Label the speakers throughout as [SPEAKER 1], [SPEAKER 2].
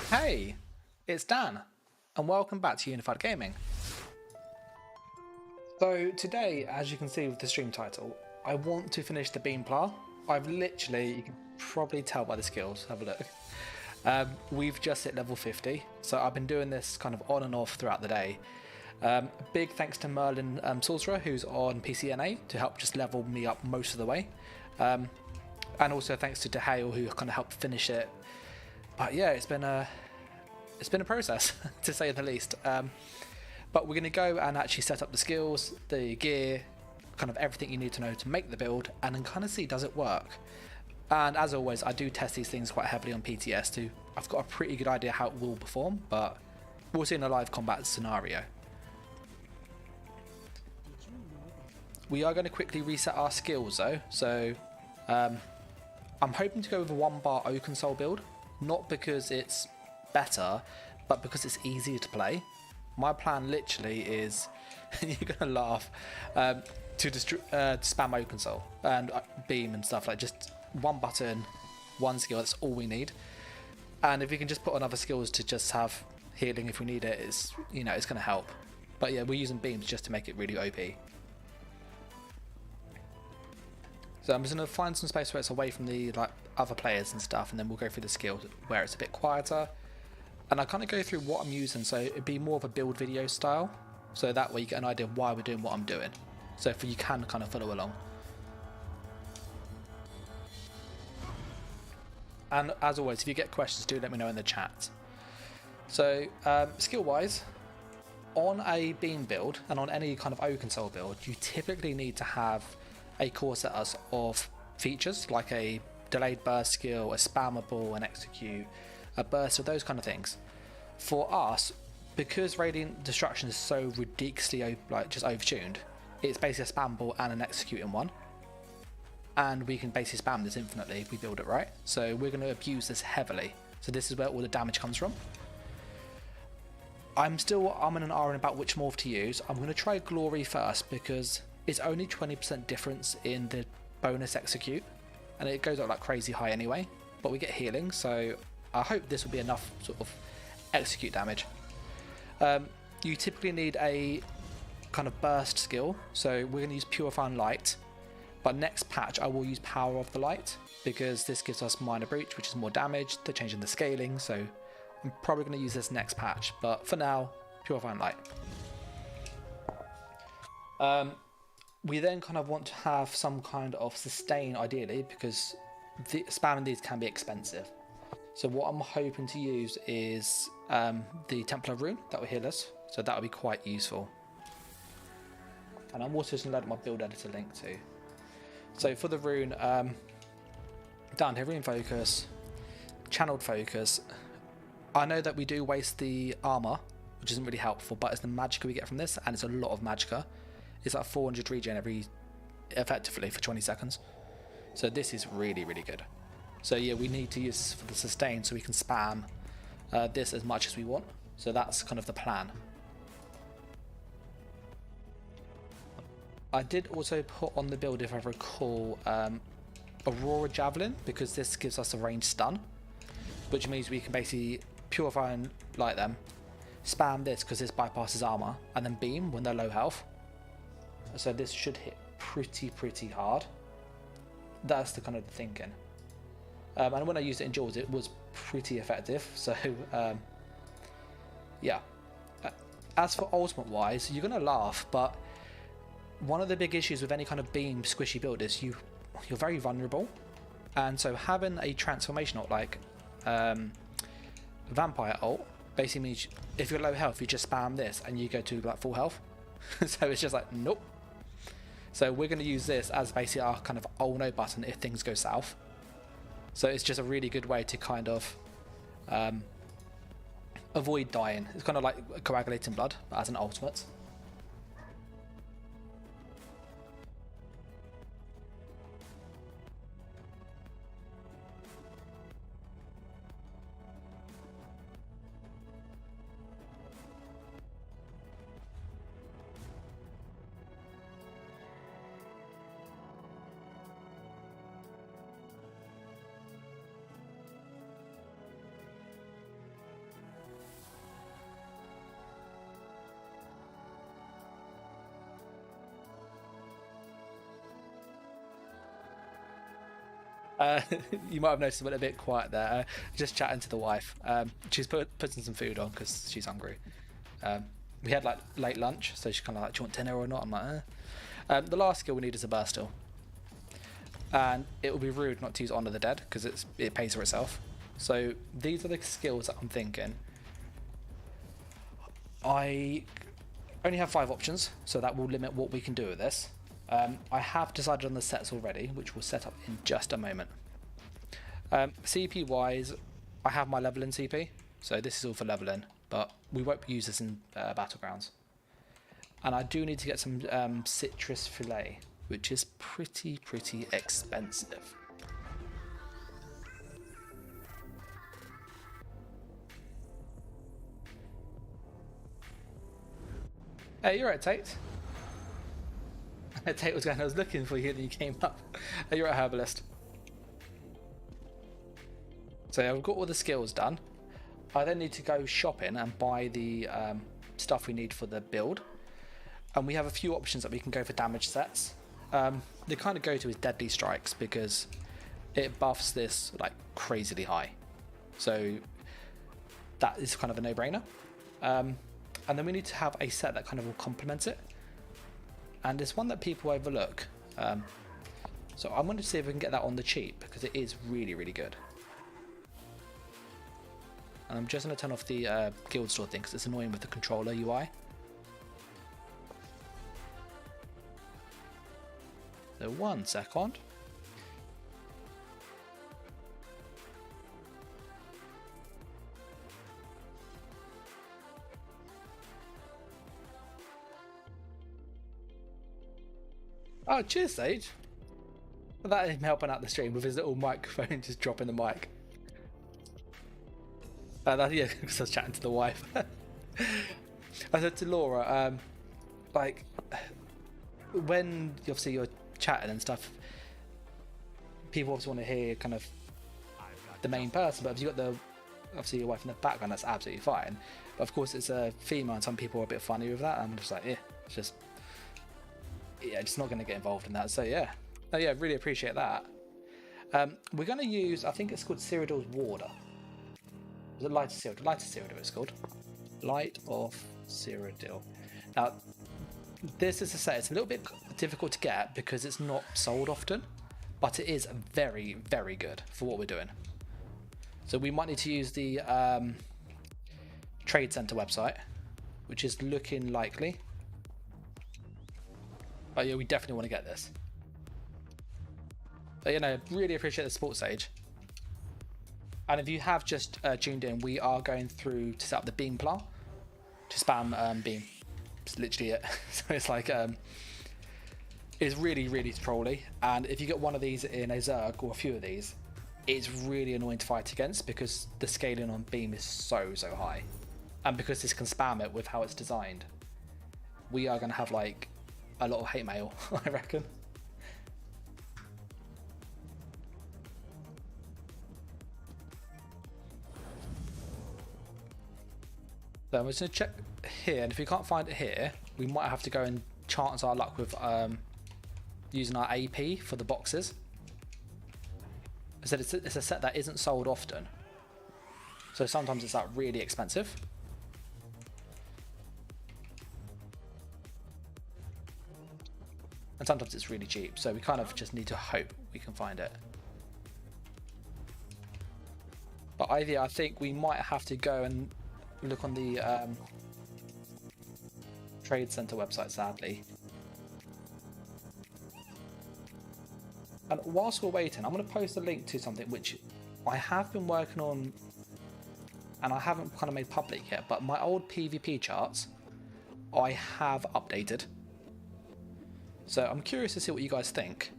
[SPEAKER 1] Hey, it's Dan, and welcome back to Unified Gaming. So today, as you can see with the stream title, I want to finish the Beamplar. You can probably tell by the skills, have a look. We've just hit level 50, so I've been doing this kind of on and off throughout the day. Big thanks to Merlin Sorcerer, who's on PCNA, to help just level me up most of the way. And also thanks to DeHale, who kind of helped finish it. But yeah, it's been a process, to say the least. But we're going to go and actually set up the skills, the gear, kind of everything you need to know to make the build, and then kind of see, does it work? And as always, I do test these things quite heavily on PTS too. I've got a pretty good idea how it will perform, but we'll see in a live combat scenario. We are going to quickly reset our skills though, so I'm hoping to go with a 1-bar O console build, not because it's better, but because it's easier to play. My plan literally is, you're gonna laugh, to spam O console and beam and stuff, like just one button, one skill, that's all we need. And if we can just put on other skills to just have healing if we need it, it's gonna help. But yeah, we're using beams just to make it really OP. So I'm just going to find some space where it's away from the other players and stuff, and then we'll go through the skills where it's a bit quieter. And I kind of go through what I'm using, so it'd be more of a build video style, so that way you get an idea of why we're doing what I'm doing. So you can kind of follow along. And as always, if you get questions, do let me know in the chat. So skill wise, on a beam build and on any kind of O console build, you typically need to have a core set of features like a delayed burst skill, a spammable, an execute, a burst, or those kind of things. For us, because Radiant Destruction is so ridiculously just overtuned, it's basically a spammable and an execute in one, and we can basically spam this infinitely if we build it right. So we're going to abuse this heavily. So this is where all the damage comes from. I'm still umming and ahhing about which morph to use. I'm going to try Glory first because it's only 20% difference in the bonus execute, and it goes up like crazy high anyway, but we get healing, so I hope this will be enough sort of execute damage. You typically need a kind of burst skill, so we're going to use Purifying Light, but next patch I will use Power of the Light because this gives us Minor Breach, which is more damage. They're changing the scaling, so I'm probably going to use this next patch, but for now, Purifying Light. We then kind of want to have some kind of sustain ideally, because spamming these can be expensive. So what I'm hoping to use is the Templar rune that will heal us, so that will be quite useful. And I'm also just going to load my build editor link too. So for the rune, down here, rune focus, channeled focus. I know that we do waste the armor, which isn't really helpful, but it's the magicka we get from this, and it's a lot of magicka. It's like 400 regen effectively for 20 seconds. So this is really, really good. So yeah, we need to use this for the sustain so we can spam this as much as we want. So that's kind of the plan. I did also put on the build, if I recall, Aurora Javelin, because this gives us a ranged stun, which means we can basically Purify and Light them, spam this because this bypasses armor, and then beam when they're low health. So this should hit pretty hard. That's the kind of thinking. And when I used it in Jaws, it was pretty effective. So yeah. As for ultimate wise, you're gonna laugh, but one of the big issues with any kind of beam squishy build is you're very vulnerable. And so having a transformation ult like Vampire ult basically means if you're low health, you just spam this and you go to like full health. So it's just like, nope. So we're going to use this as basically our kind of oh no button if things go south. So it's just a really good way to kind of avoid dying. It's kind of like coagulating blood, but as an ultimate. Uh, you might have noticed a little bit quiet there. Just chatting to the wife. She's putting some food on because she's hungry. We had like late lunch, so she's kind of like, "Do you want dinner or not?" I'm like, The last skill we need is a burst still, and it would be rude not to use Honor the Dead because it pays for itself. So these are the skills that I'm thinking. I only have 5 options, so that will limit what we can do with this. I have decided on the sets already, which we'll set up in just a moment. CP wise, I have my leveling CP, so this is all for leveling, but we won't use this in Battlegrounds. And I do need to get some citrus fillet, which is pretty expensive. Hey, you're right, Tate. Tate was going, I was looking for you and you came up. You're a herbalist. So I've got all the skills done. I then need to go shopping and buy the stuff we need for the build. And we have a few options that we can go for damage sets. The kind of go-to is Deadly Strikes because it buffs this like crazily high. So that is kind of a no-brainer. And then we need to have a set that kind of will complement it. And it's one that people overlook. So I'm going to see if we can get that on the cheap because it is really good. And I'm just going to turn off the guild store thing because it's annoying with the controller UI. So 1 second. Oh, cheers, Sage. That is him helping out the stream with his little microphone, just dropping the mic. Yeah, because I was chatting to the wife. I said to Laura, like, when obviously you're chatting and stuff, people obviously want to hear kind of the main person, but if you've got the obviously your wife in the background, that's absolutely fine. But of course, it's a female, and some people are a bit funny with that. I'm just like, it's just. Yeah, just not going to get involved in that. So yeah, really appreciate that. We're going to use, I think it's called Cyrodiil's Warder. Is it Light of Cyrodiil? Light of Cyrodiil it's called. Light of Cyrodiil. Now, this is a set. It's a little bit difficult to get because it's not sold often, but it is very good for what we're doing. So we might need to use the Trade Center website, which is looking likely. But yeah, we definitely want to get this. But, really appreciate the support, Sage. And if you have just tuned in, we are going through to set up the beam plant to spam beam. It's literally it. So it's like it's really trolly. And if you get one of these in a Zerg or a few of these, it's really annoying to fight against because the scaling on beam is so high, and because this can spam it with how it's designed, we are going to have like a lot of hate mail, I reckon. So I'm just going to check here, and if we can't find it here, we might have to go and chance our luck with using our AP for the boxes. I said it's a set that isn't sold often, so sometimes it's like really expensive. And sometimes it's really cheap, so we kind of just need to hope we can find it. But I think we might have to go and look on the Trade Center website, sadly. And whilst we're waiting, I'm going to post a link to something which I have been working on and I haven't kind of made public yet, but my old PvP charts I have updated. So I'm curious to see what you guys think.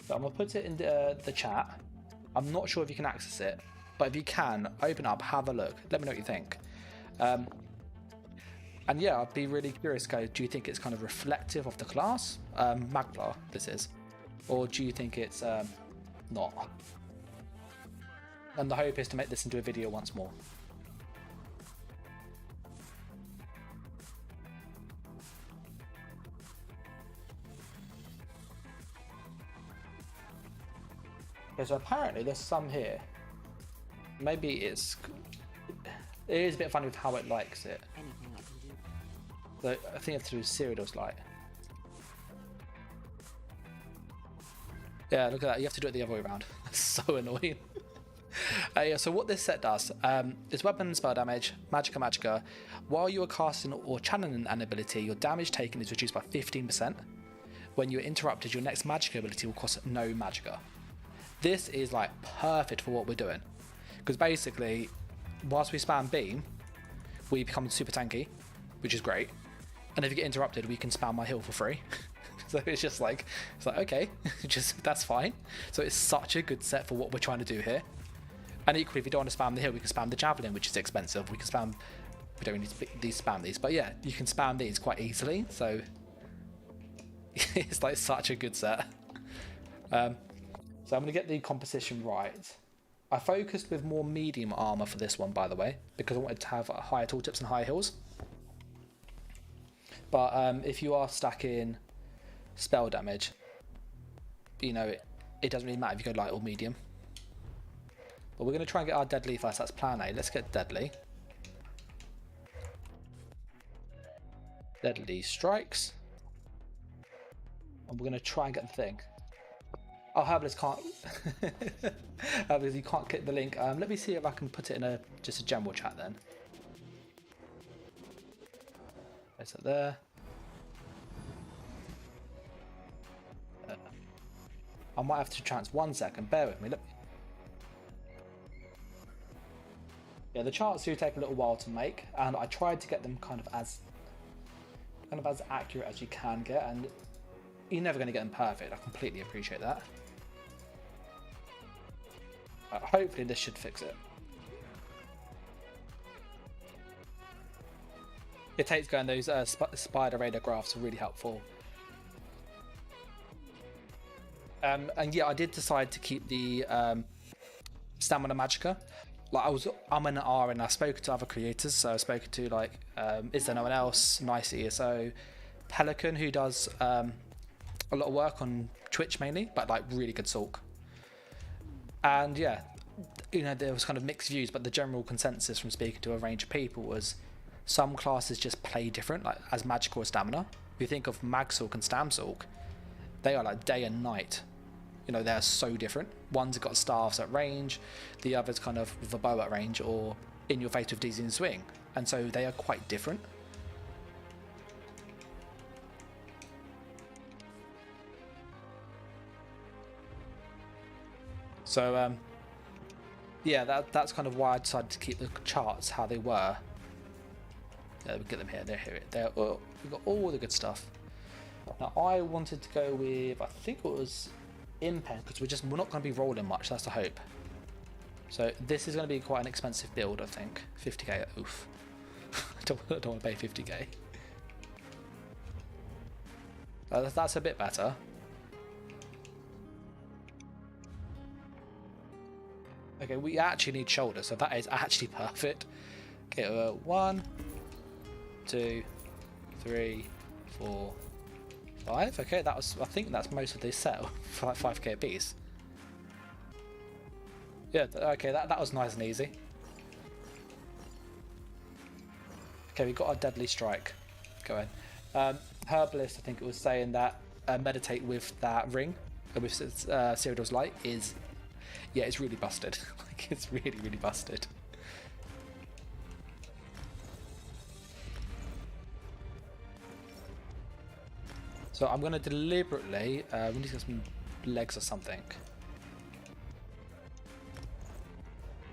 [SPEAKER 1] So I'm going to put it in the chat. I'm not sure if you can access it, but if you can, open up, have a look. Let me know what you think. And yeah, I'd be really curious, guys. Do you think it's kind of reflective of the class? Magplar, this is. Or do you think it's not? And the hope is to make this into a video once more. Okay, so apparently there's some here. Maybe it is a bit funny with how it likes it.
[SPEAKER 2] Anything I can do.
[SPEAKER 1] So I think I have to do Cyrodiil's light. Yeah, look at that. You have to do it the other way around. That's so annoying. Yeah, so what this set does is weapon and spell damage, magicka. While you are casting or channeling an ability, your damage taken is reduced by 15%. When you are interrupted, your next magicka ability will cost no magicka. This is like perfect for what we're doing. Because basically, whilst we spam beam, we become super tanky, which is great. And if you get interrupted, we can spam my heal for free. So it's like okay, that's fine. So it's such a good set for what we're trying to do here. And equally, if you don't want to spam the heal, we can spam the javelin, which is expensive. We don't need to spam these, but yeah, you can spam these quite easily. So it's like such a good set. So I'm going to get the composition right. I focused with more medium armor for this one, by the way, because I wanted to have higher tooltips and higher heals. But if you are stacking spell damage, you know, it doesn't really matter if you go light or medium. But we're going to try and get our deadly first. That's plan A. Let's get deadly. Deadly strikes. And we're going to try and get the thing. Oh, Herbalist can't. Herbalist, you can't click the link. Let me see if I can put it in just a general chat then. Place it there. I might have to 1 second. Bear with me. Look. Yeah, the charts do take a little while to make, and I tried to get them kind of as accurate as you can get, and you're never going to get them perfect. I completely appreciate that. Hopefully this should fix it. It takes going those spider radar graphs are really helpful. And yeah, I did decide to keep the stamina magicka. Like I'm an R and I've spoken to other creators, so I've spoken to like Is There No One Else, Nice ESO, Pelican, who does a lot of work on Twitch mainly, but like really good Sulk. And yeah, you know, there was kind of mixed views, but the general consensus from speaking to a range of people was some classes just play different, like as magic or stamina. If you think of Mag Sulk and Stam Sulk, they are like day and night. You know, they're so different. One's got staffs at range, the other's kind of with a bow at range or in your face with dizzying swing. And so they are quite different. So, yeah, that's kind of why I decided to keep the charts how they were. We get them here. They're here. We've got all the good stuff. Now, I wanted to go with, I think it was Impen, because we're not going to be rolling much. That's the hope. So this is going to be quite an expensive build, I think. 50k. Oof. I don't want to pay 50k. That's a bit better. Okay, we actually need shoulder, so that is actually perfect. Okay, 1, 2, 3, 4, 5. Okay, I think that's most of this set. 5k a piece. Yeah, okay, that was nice and easy. Okay, we got our deadly strike going. Herbalist, I think it was saying that meditate with that ring, with Cyrodiil's light is, yeah, it's really busted. Like, it's really, really busted. So I'm going to deliberately, we need to get some legs or something.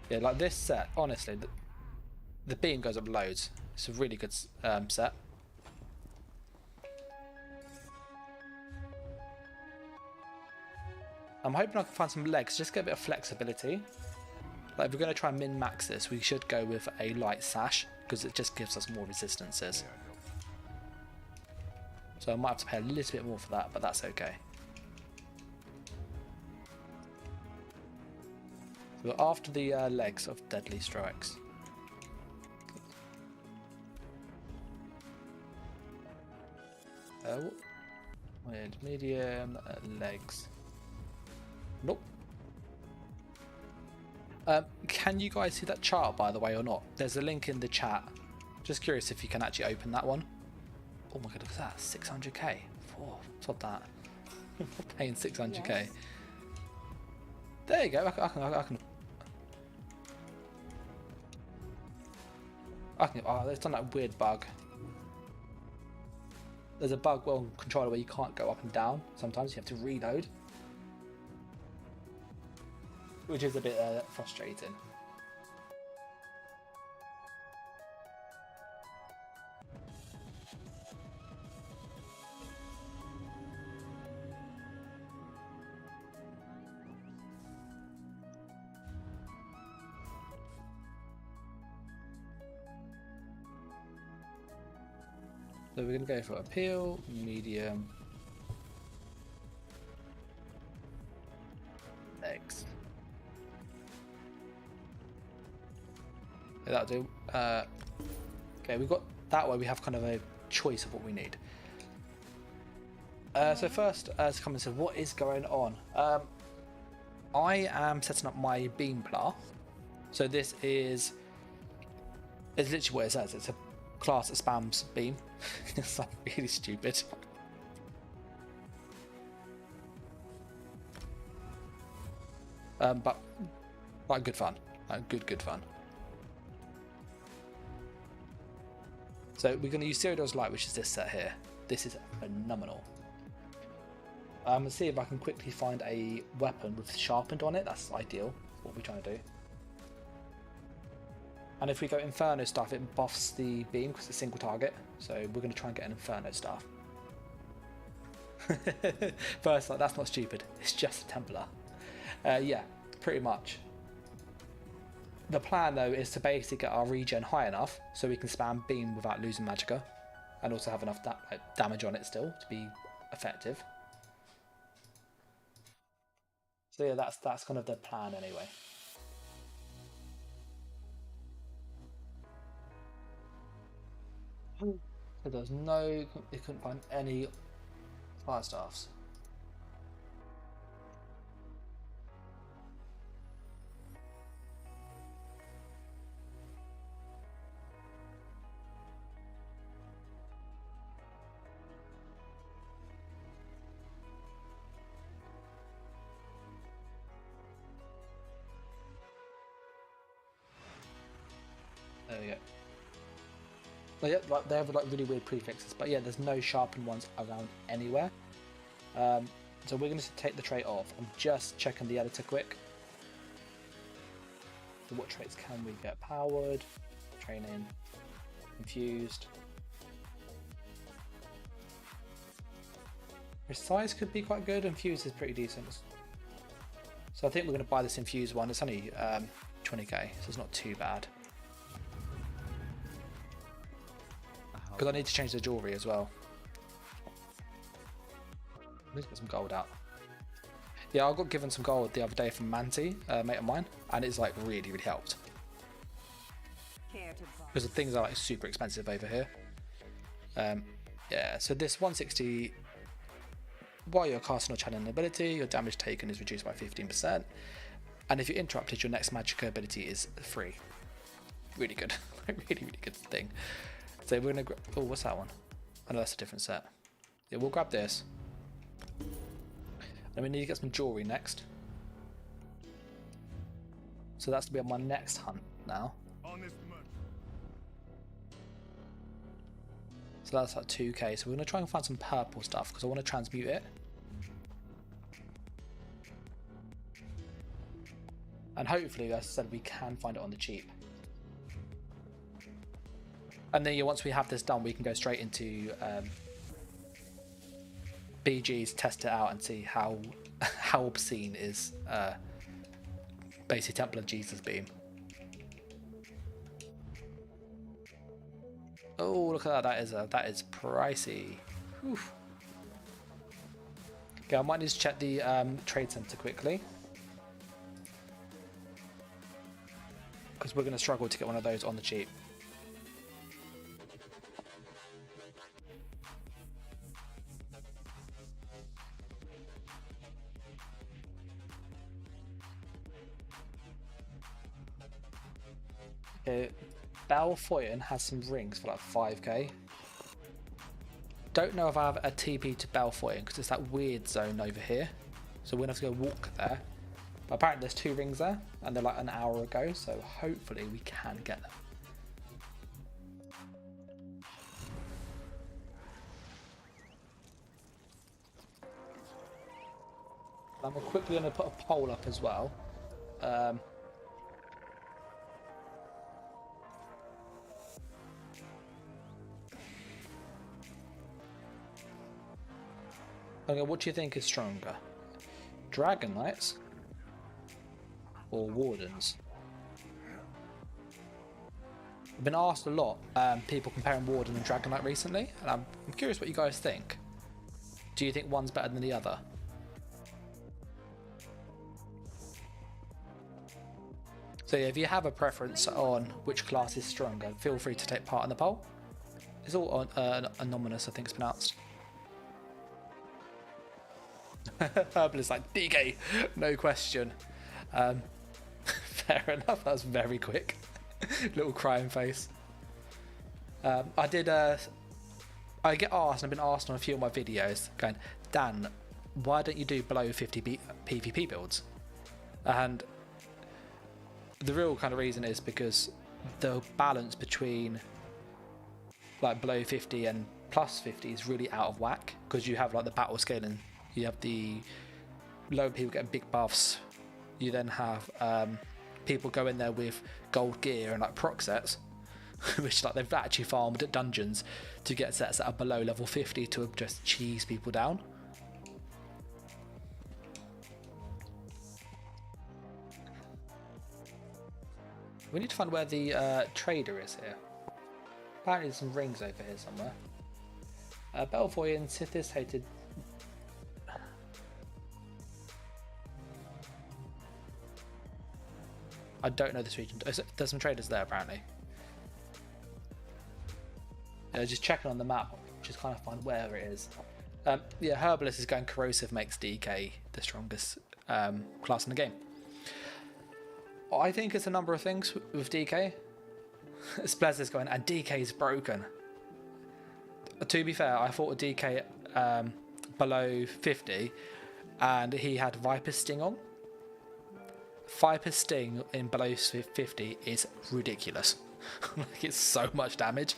[SPEAKER 1] Yeah, like this set, honestly, the beam goes up loads. It's a really good set. I'm hoping I can find some legs, just get a bit of flexibility. Like if we're going to try and min-max this, we should go with a light sash, because it just gives us more resistances. So I might have to pay a little bit more for that, but that's okay. So after the legs of deadly strikes. Medium legs. Nope. Can you guys see that chart, by the way, or not? There's a link in the chat. Just curious if you can actually open that one. Oh my god, look at that, 600k. Oh, sod that. I'm paying 600k. Yes. There you go. I can. Oh, it's done that weird bug. There's a bug on controller where you can't go up and down. Sometimes you have to reload, which is a bit frustrating. So we're going to go for appeal, medium, next. That'll do. Okay, we've got that way. We have kind of a choice of what we need. So first, as someone said, what is going on? I am setting up my beamplar. So this is literally what it says. It's a class that spams beam. It's like really stupid. But like good fun. Like good fun. So we're going to use Zero Dose Light, which is this set here. This is phenomenal. Let's see if I can quickly find a weapon with sharpened on it. That's ideal. What we're trying to do. And if we go Inferno stuff, it buffs the beam because it's a single target. So we're going to try and get an Inferno stuff. First, like, that's not stupid. It's just a Templar. Yeah, pretty much. The plan though is to basically get our regen high enough so we can spam beam without losing magicka, and also have enough damage on it still to be effective. So yeah, that's kind of the plan anyway. So there's no, you couldn't find any fire staffs. There we go. Well, yeah, like, they have like really weird prefixes, but yeah, there's no sharpened ones around anywhere. So we're going to take the trait off. I'm just checking the editor quick. So what traits can we get? Powered, training, infused. Precise could be quite good. Infused is pretty decent. So I think we're going to buy this infused one. It's only 20k, so it's not too bad. Because I need to change the jewellery as well. Let's get some gold out. Yeah, I got given some gold the other day from Manti, a mate of mine, and it's like really helped. Because the things are like super expensive over here. Yeah, so this 160, while you're casting or channeling an ability, your damage taken is reduced by 15%. And if you're interrupted, your next magic ability is free. Really good. really good thing. So we're gonna oh, what's that one? I know that's a different set. Yeah, we'll grab this. And we need to get some jewelry next. So that's to be on my next hunt now. So that's like 2k. So we're gonna try and find some purple stuff because I want to transmute it. And hopefully, as I said, we can find it on the cheap. And then once we have this done, we can go straight into BG's, test it out, and see how obscene is basically Templar Jesus beam. Oh, look at that! That is pricey. Oof. Okay, I might need to check the trade center quickly because we're going to struggle to get one of those on the cheap. Okay, Balfoyen has some rings for like 5k. Don't know if I have a TP to Balfoyen because it's that weird zone over here. So we're going to have to go walk there. But apparently there's 2 rings there and they're like an hour ago. So hopefully we can get them. I'm quickly going to put a poll up as well. Okay, what do you think is stronger? Dragon Knights or Wardens? I've been asked a lot, people comparing Warden and Dragon Knight recently, and I'm curious what you guys think. Do you think one's better than the other? So yeah, if you have a preference on which class is stronger, feel free to take part in the poll. It's all anonymous, I think it's pronounced. Herbalist like, DK, no question. Fair enough, that was very quick. Little crying face. I get asked, and I've been asked on a few of my videos, going, Dan, why don't you do below 50 PvP builds? And the real kind of reason is because the balance between like below 50 and plus 50 is really out of whack, because you have like the battle scaling, you have the lower people getting big buffs, you then have people go in there with gold gear and like proc sets, which like they've actually farmed at dungeons to get sets that are below level 50 to just cheese people down. We need to find where the trader is here. Apparently there's some rings over here somewhere. Belvoyan, Sithis hated. I don't know this region. There's some traders there apparently. Just checking on the map, just kind of find where it is. Yeah, Herbalist is going corrosive, makes DK the strongest class in the game. I think it's a number of things with DK. Splez is going, and DK is broken. To be fair, I thought with DK below 50, and he had Viper Sting on. Viper Sting in below 50 is ridiculous. Like, it's so much damage.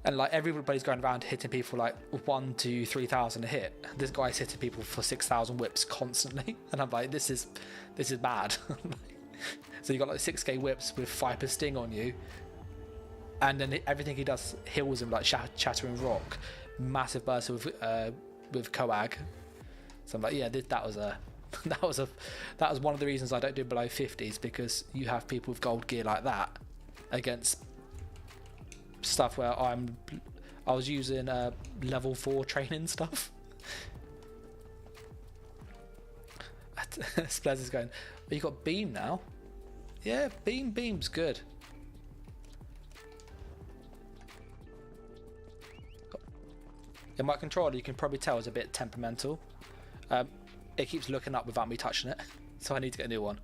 [SPEAKER 1] And like everybody's going around hitting people like 1,000 to 3,000 a hit. This guy's hitting people for 6,000 whips constantly, and I'm like, this is bad. So you got like 6k whips with Viper Sting on you, and then everything he does heals him, like Shattering Rock, massive burst with Coag. So I'm like, yeah, that was one of the reasons I don't do below 50s, because you have people with gold gear like that against stuff where I was using level 4 training stuff. Splez is going, oh, you got beam now? Yeah, beam's good. In my controller, you can probably tell, is a bit temperamental. It keeps looking up without me touching it, so I need to get a new one.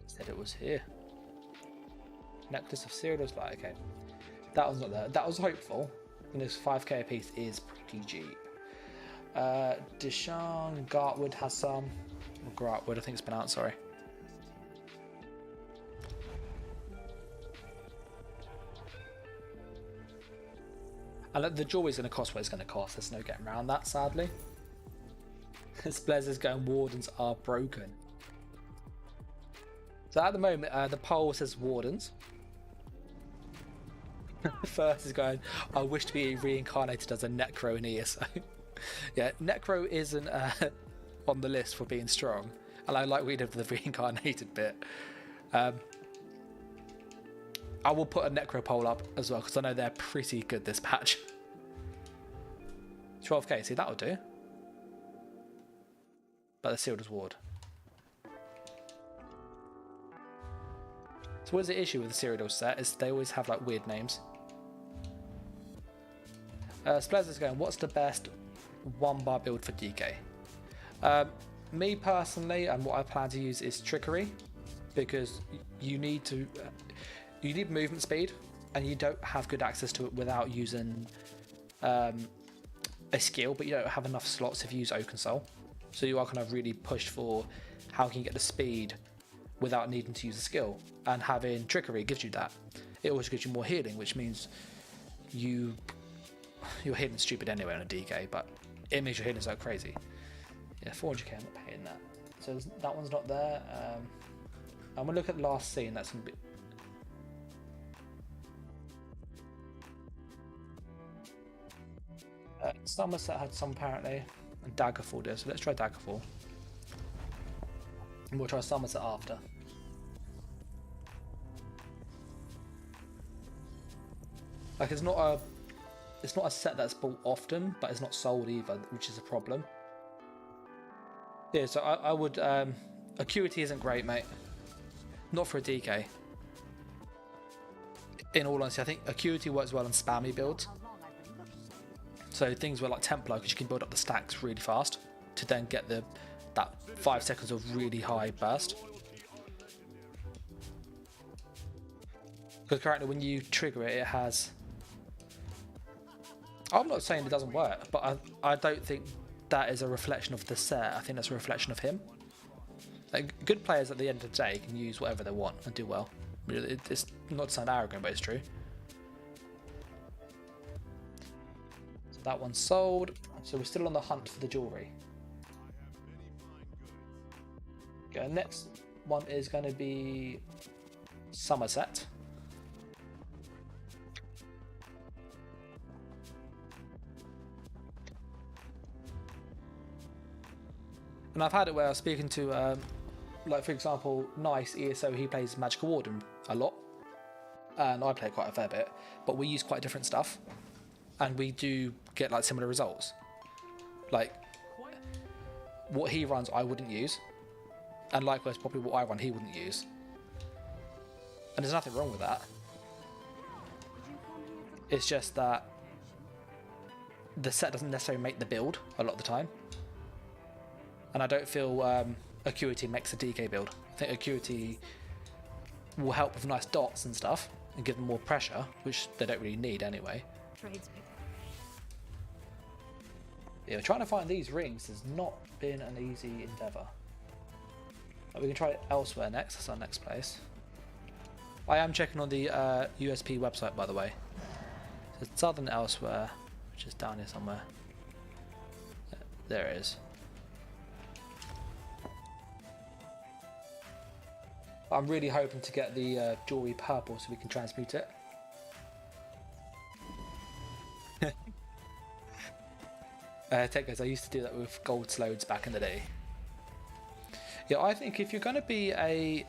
[SPEAKER 1] Said it was here. Necklace of Cyrodiil's light. Okay, that was not there. That was hopeful. And this 5k a piece is pretty cheap. Deshaun Gartwood has some. Or Gartwood, I think it's pronounced. Sorry. And the jewelry is going to cost what it's going to cost. There's no getting around that, sadly. Splez is going, Wardens are broken. So at the moment, the poll says Wardens. First is going, I wish to be reincarnated as a Necro in ESO. Yeah, Necro isn't on the list for being strong. And I like reading the reincarnated bit. I will put a Necro poll up as well, because I know they're pretty good this patch. 12k, see, that'll do. But the Sealed as Ward. So what's the issue with the Cyrodiil set is they always have like weird names. Splez is going, what's the best 1-bar build for DK? Me personally, and what I plan to use is trickery, because you need movement speed, and you don't have good access to it without using a skill, but you don't have enough slots if you use Oaken Soul. So you are kind of really pushed for how can you get the speed without needing to use a skill, and having trickery gives you that. It also gives you more healing, which means you're healing stupid anyway on a DK, but it makes your healing so crazy. Yeah, 400k, I'm not paying that. So that one's not there. I'm gonna look at the last scene. That's gonna be. Somerset had some apparently, and Daggerfall did. So let's try Daggerfall, and we'll try Somerset after. Like it's not a set that's bought often, but it's not sold either, which is a problem. Yeah, so I would Acuity isn't great, mate. Not for a DK. In all honesty, I think Acuity works well on spammy builds. So things were like Templar, because you can build up the stacks really fast to then get that 5 seconds of really high burst. Because currently when you trigger it, it has... I'm not saying it doesn't work, but I don't think that is a reflection of the set. I think that's a reflection of him. Like, good players at the end of the day can use whatever they want and do well. It's not to sound arrogant, but it's true. So that one's sold. So we're still on the hunt for the jewellery. Okay, next one is going to be Somerset. And I've had it where I was speaking to, like for example, Nice ESO, he plays Magical Warden a lot, and I play quite a fair bit, but we use quite different stuff, and we do get like similar results. Like, what he runs I wouldn't use, and likewise probably what I run he wouldn't use. And there's nothing wrong with that. It's just that the set doesn't necessarily make the build a lot of the time. And I don't feel Acuity makes a DK build. I think Acuity will help with nice dots and stuff and give them more pressure, which they don't really need anyway. Yeah, trying to find these rings has not been an easy endeavour. We can try it elsewhere next. That's our next place. I am checking on the USP website, by the way. So it's other than elsewhere, which is down here somewhere. There it is. I'm really hoping to get the jewellery purple so we can transmute it. Take guys, I used to do that with gold slodes back in the day. Yeah, I think if you're going to be a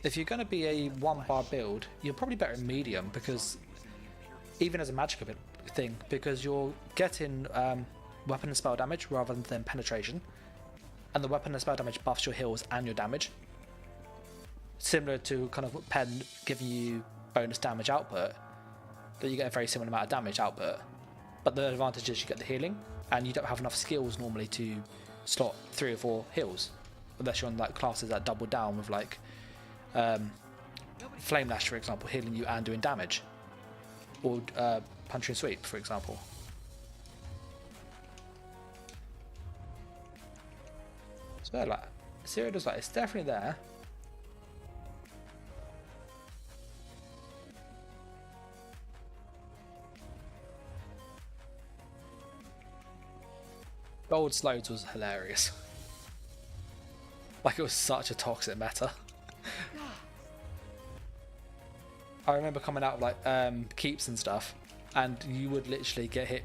[SPEAKER 1] if you're going to be a 1-bar build, you're probably better in medium, because even as a magic thing, because you're getting weapon and spell damage rather than penetration. And the weapon and spell damage buffs your heals and your damage. Similar to kind of Pen giving you bonus damage output, but you get a very similar amount of damage output. But the advantage is you get the healing, and you don't have enough skills normally to slot 3 or 4 heals, unless you're on like classes that double down with like Flame Lash, for example, healing you and doing damage, or Punch and Sweep, for example. So like, Syria's like, it's definitely there. Gold Slodes was hilarious. Like, it was such a toxic meta. I remember coming out of like keeps and stuff, and you would literally get hit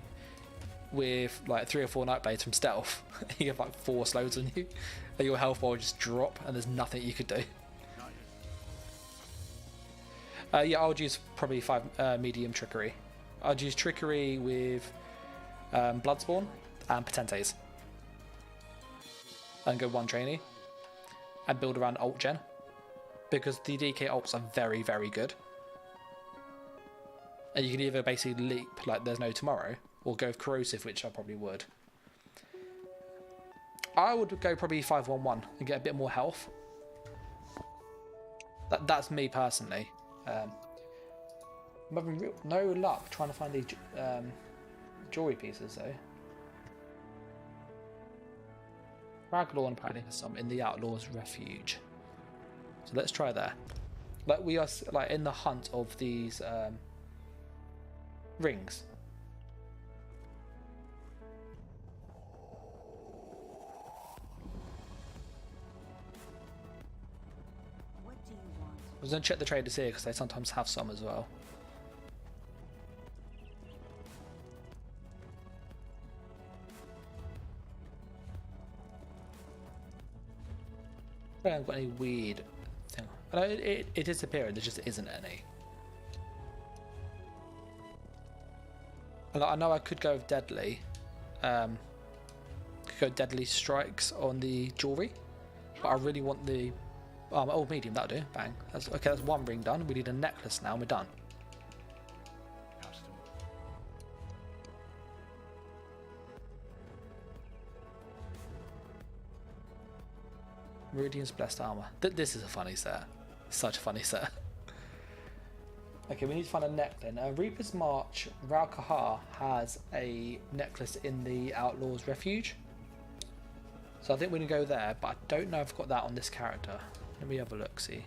[SPEAKER 1] with like 3 or 4 Nightblades from stealth. You have like 4 slows on you, and your health bar would just drop, and there's nothing you could do. Yeah, I would use probably 5 medium trickery. I'd use trickery with Bloodspawn and Potentes, and go 1 trainee, and build around ult gen, because the DK ults are very, very good. And you can either basically leap like there's no tomorrow, or go with corrosive, which I probably would. I would go probably 5-1-1 and get a bit more health. That's me personally. I'm having no luck trying to find these jewelry pieces though. Raglawn apparently has some in the Outlaws Refuge, so let's try there. Like we are like in the hunt of these rings. I was going to check the traders here because they sometimes have some as well. I haven't got any weird thing. I know it disappeared, there just isn't any. I know I could go with deadly. Could go deadly strikes on the jewelry, but I really want the oh, medium, that'll do. Bang. Okay, that's one ring done. We need a necklace now and we're done. Meridian's Blessed Armor. This is a funny set. Such a funny set. Okay, we need to find a neck then. Reaper's March, Ralkahar has a necklace in the Outlaws Refuge. So I think we're going to go there, but I don't know if I've got that on this character. Let me have a look, see.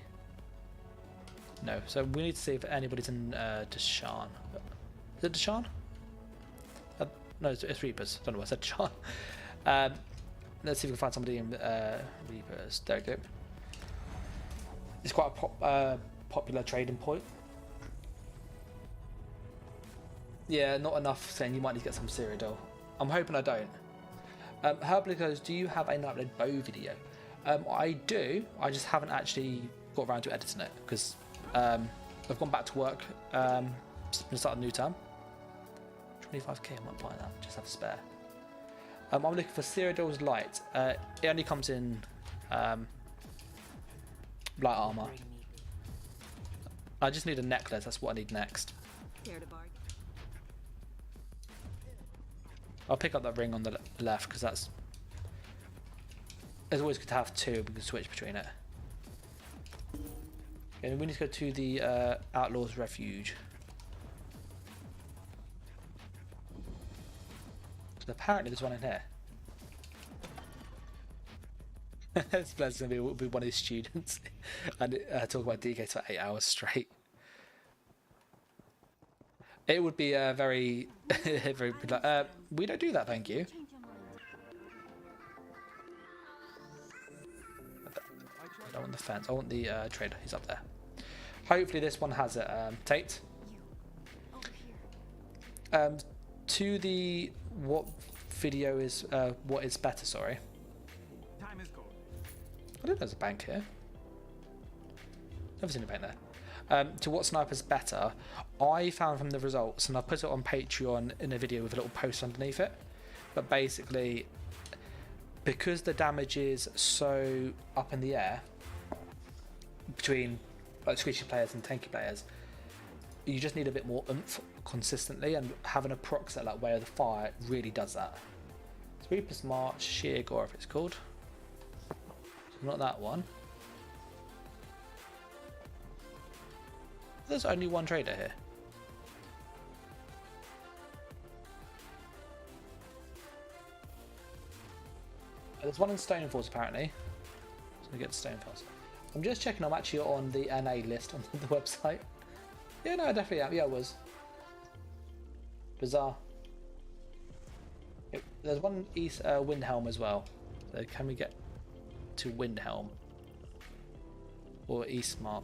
[SPEAKER 1] No, so we need to see if anybody's in Deshan. Is it Deshan? No, it's Reapers. I don't know why I said Deshan. Let's see if we can find somebody in Reapers. There we go. It's quite a popular trading point. Yeah, not enough saying you might need to get some Cyrodiil. I'm hoping I don't. Herbally goes, do you have a Nightblade bow video? I do, I just haven't actually got around to editing it because I've gone back to work to start a new term. 25k, I might buy that, just have a spare. I'm looking for Cyrodiil's Light. It only comes in light armour. I just need a necklace, that's what I need next. I'll pick up that ring on the left because that's... It's always good to have two, we can switch between it. And we need to go to the Outlaws Refuge. So apparently there's one in here. This is going to be one of his students and talk about DK for 8 hours straight. It would be very, very we don't do that, thank you. I don't want the fence, I want the trader, he's up there. Hopefully this one has it, Tate. To the, what video is, what is better, sorry. I didn't know there's a bank here. Never seen a bank there. To what sniper's better, I found from the results, and I put it on Patreon in a video with a little post underneath it, but basically because the damage is so up in the air between like squishy players and tanky players, you just need a bit more oomph consistently, and having a proc set like Way of the Fire really does that. Reaper's March, Sheer Gore if it's called. Not that one. There's only one trader here. There's one in Stonefalls apparently. So we get to Stonefalls. I'm just checking I'm actually on the NA list on the website. Yeah, no, I definitely am. Yeah, I was. Bizarre. There's one East Windhelm as well. So can we get to Windhelm? Or Eastmark?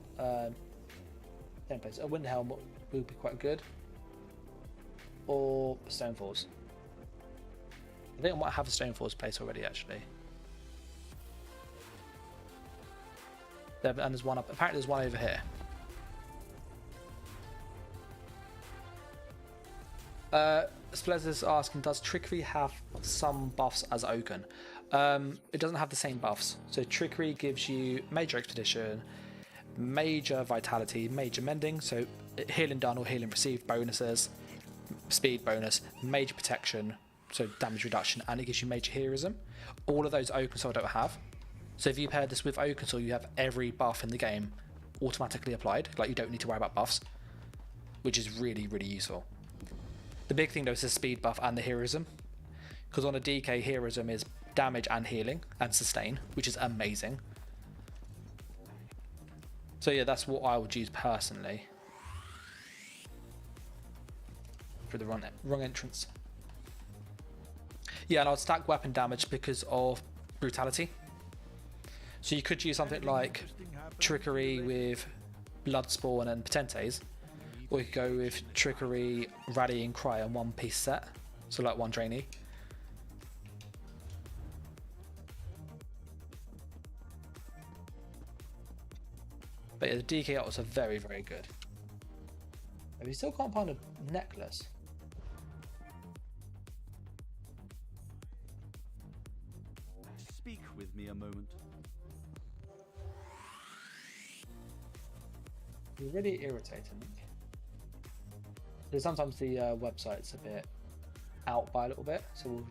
[SPEAKER 1] Same place. A Windhelm would be quite good. Or Stonefalls. I think I might have a Stonefalls place already actually. There, and there's one up. Apparently there's one over here. Splezer's asking, does Trickery have some buffs as Oaken? It doesn't have the same buffs. So Trickery gives you Major Expedition, Major Vitality, Major Mending, so healing done or healing received bonuses, speed bonus, major protection, so damage reduction, and it gives you major heroism. All of those Oakensoul don't have. So if you pair this with Oakensoul, you have every buff in the game automatically applied. Like, you don't need to worry about buffs, which is really, really useful. The big thing though is the speed buff and the heroism, because on a DK, heroism is damage and healing and sustain, which is amazing. So yeah, that's what I would use personally. For the wrong entrance. Yeah, and I'd stack weapon damage because of brutality. So you could use something like Trickery with Bloodspawn and Potentes, or you could go with Trickery, Rallying Cry and one piece set, so like one trainee. But yeah, the DK autos are very, very good. But we still can't find a necklace.
[SPEAKER 2] Speak with me a moment.
[SPEAKER 1] It's really irritating. Because sometimes the website's a bit out by a little bit, so we'll...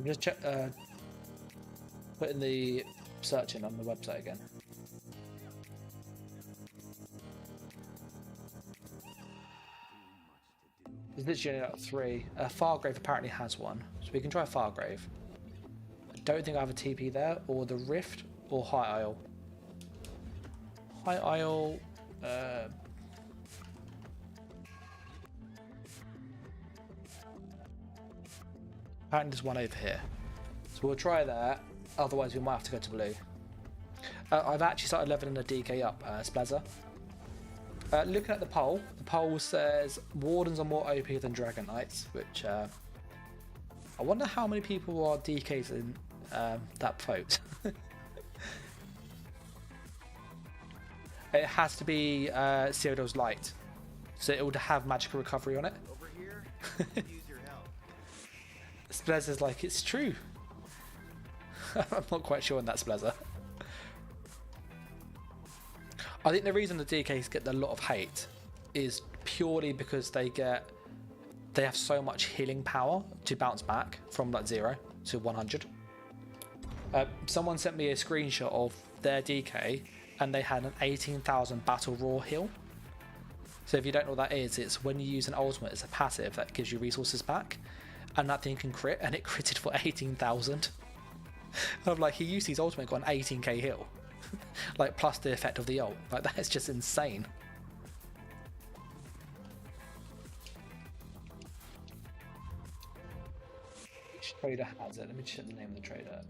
[SPEAKER 1] just check, putting the search in on the website again. There's literally only 3. Fargrave apparently has one, so we can try Fargrave. I don't think I have a TP there, or the Rift, or High Isle. High Isle... apparently there's one over here. So we'll try that, otherwise we might have to go to blue. I've actually started leveling the DK up, Splazer. Looking at the poll says Wardens are more OP than Dragon Knights, which I wonder how many people are DKs in that vote. It has to be Cyrodiil's Light, so it would have magical recovery on it.
[SPEAKER 2] Over here, use your help.
[SPEAKER 1] Splezer's like, it's true. I'm not quite sure on that, Splezer. I think the reason the DKs get a lot of hate is purely because they have so much healing power to bounce back from like 0 to 100. Someone sent me a screenshot of their DK and they had an 18,000 battle roar heal. So if you don't know what that is, it's when you use an ultimate, it's a passive that gives you resources back, and that thing can crit, and it critted for 18,000. I'm like, he used his ultimate, got an 18k heal. Like, plus the effect of the ult. Like, that is just insane. Which trader has it? Let me check the name of the trader.